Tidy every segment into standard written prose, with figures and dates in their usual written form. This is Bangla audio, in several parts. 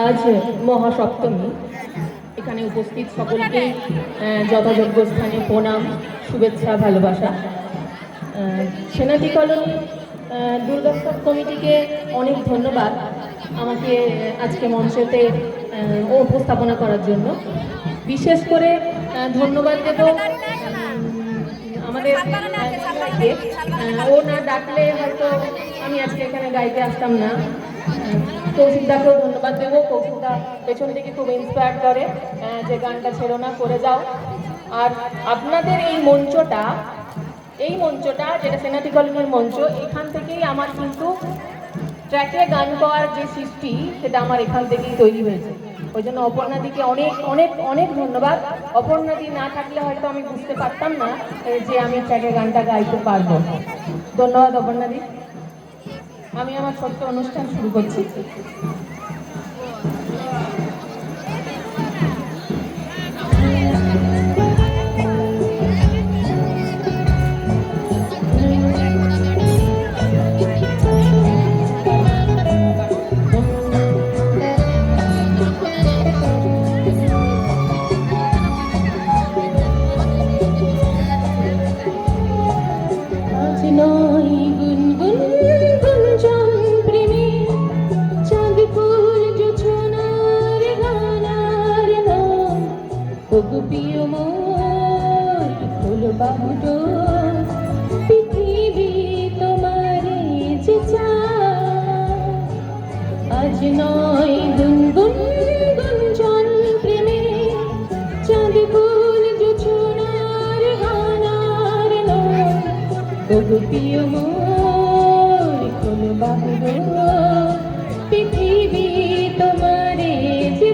আজ মহাসপ্তমী। এখানে উপস্থিত সকলকে যথাযোগ্য স্থানে প্রণাম, শুভেচ্ছা, ভালোবাসা। সেনাটি কলোনি দুর্গোৎসব কমিটিকে অনেক ধন্যবাদ আমাকে আজকে মঞ্চেতে উপস্থাপনা করার জন্য। বিশেষ করে ধন্যবাদ দেব আমাদের ও না ডাকলে হয়তো আমি আজকে এখানে গাইতে আসতাম না। কৌশিকদাকেও ধন্যবাদ দেবো। কৌশিকদা পেছন থেকে খুব ইন্সপায়ার করে যে গানটা ছেড়ো না, করে যাও। আর আপনাদের এই মঞ্চটা যেটা সেনাটি কলোনির মঞ্চ, এখান থেকেই আমার কিন্তু ট্র্যাকে গান গাওয়ার যে সৃষ্টি সেটা আমার এখান থেকেই তৈরি হয়েছে। ওই জন্য অপর্ণাদিকে অনেক অনেক অনেক ধন্যবাদ। অপর্ণাদি না থাকলে হয়তো আমি বুঝতে পারতাম না যে আমি ট্র্যাকে গানটা গাইতে পারবো। ধন্যবাদ অপর্ণাদি। আমি আমার ছোট্ট অনুষ্ঠান শুরু করছি। পৃথিবী তোমারে যে আজ নয় গুনগুন গুঞ্জন প্রেমে চাঁদ ফুল জোছনার গানার নয় তবু প্রিয় মোর কোন বাহুর পৃথিবী তোমারে যে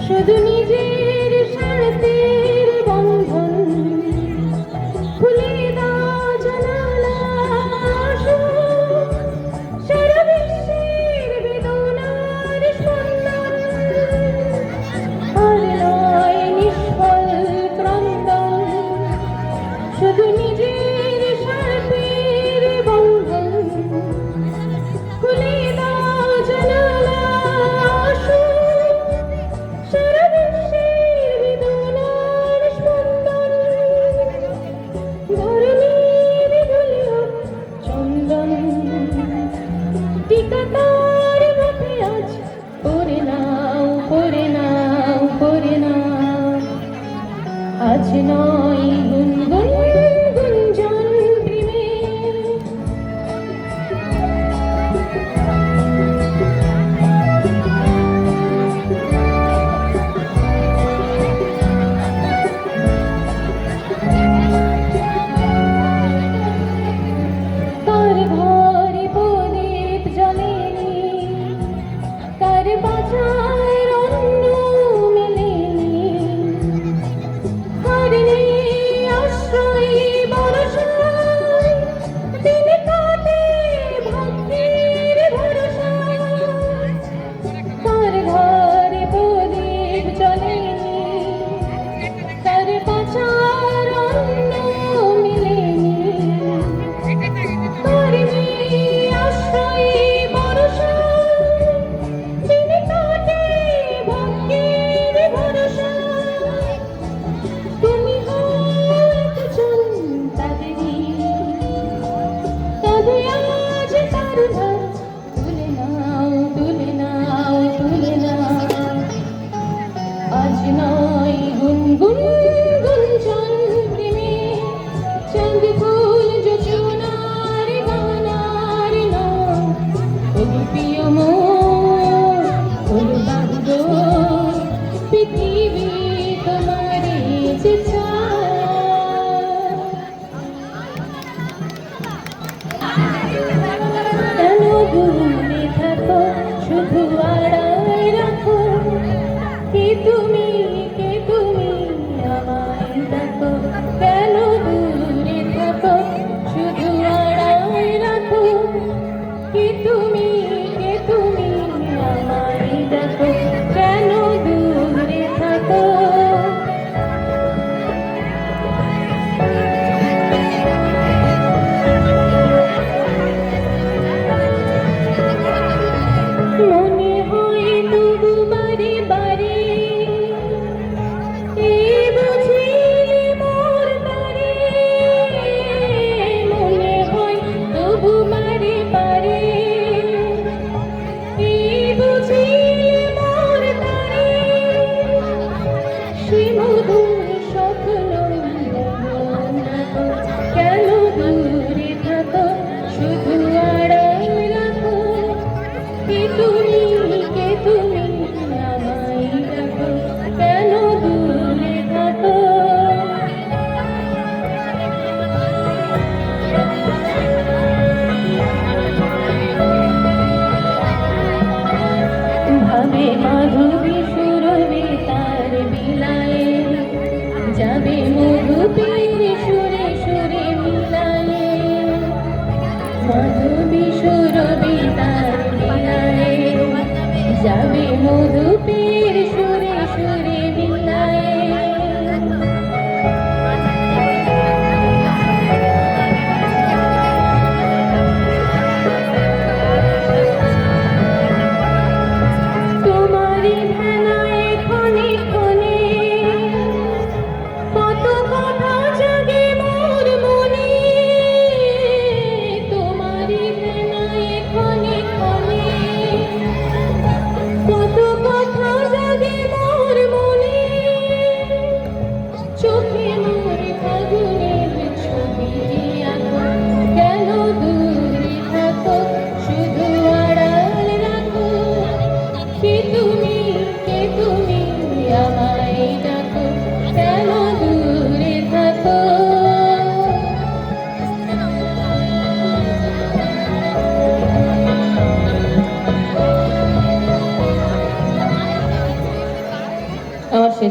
শুধু নিজের স্বার্থের বন্ধন খুলে দাও জানালা, সারা বিশ্বের বেদনার স্পন্দন। আর নয় নিষ্ফল ক্রন্দন, শুধু নিজের স্বার্থের বন্ধন খুলে দাও জানালা, আজ নয় গুনগুন গুঞ্জন প্রেমে কার ঘরে প্রদীপ জ্বলেনি, কার বাজার অন্ন মেলেনি, কার নেই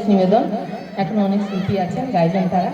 নিবেদন। এখন অনেক শিল্পী আছেন, গাইবেন তারা।